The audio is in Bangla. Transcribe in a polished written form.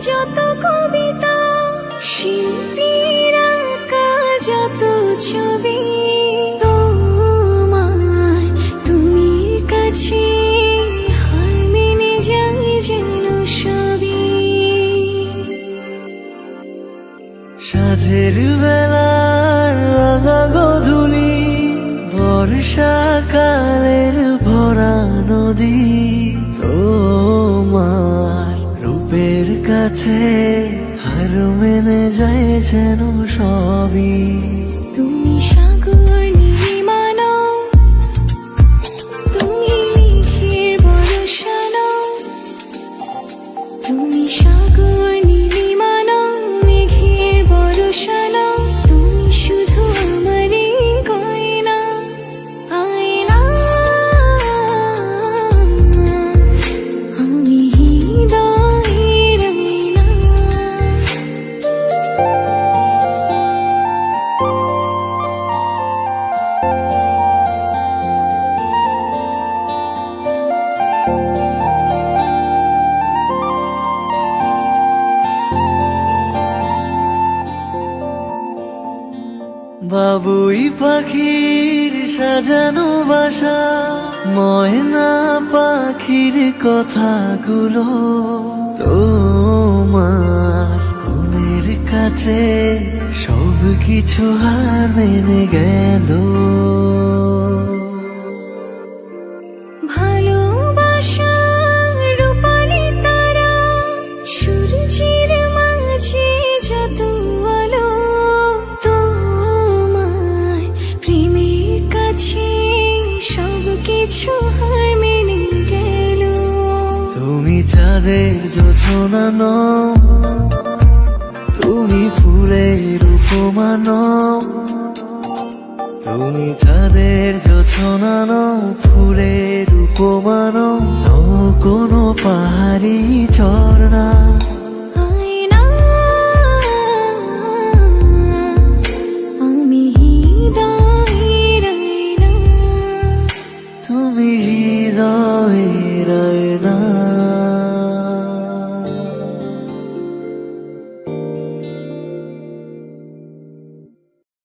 যত কবিতা, শিল্পীর আঁকা যত ছবি, তোমার তুমি কাছে হার মেনে যাই যেন সবই। সাঁঝের বেলার রাঙা গধূলি, বর্ষাকালের ভরা নদী, তোমার রূপের কাছে হার মেনে যায় যেন সবই। তুমি সাগর নীলিমা নও, তুমি মেঘের বর্ষা নও, তুমি সাগর নীলিমা নও, মেঘের বর্ষা নও, তুমি শুধু আমারই গয়না, আয়না। আমি হৃদয়ের আয়না। বাবুই পাখির সাজানো বাসা, ময়না পাখির কথাগুলো তোমার গুণের কাছে সব কিছু হার মেনে গেল। ভালোবাসা রূপালি তারা, সূর্যের মাঝে যত আলো, তোমার প্রেমের কাছে সব কিছু হার মেনে গেল। তুমি চাঁদের জোছনা নও, তুমি ফুলের উপমা নও, তুমি চাঁদের জোছনা নও, ফুলের উপমা নও, নও কোনো পাহাড়ি ঝর্ণা। আয়না, আমি হৃদয়ের আয়না। তুমি হৃদয়ের আয়না।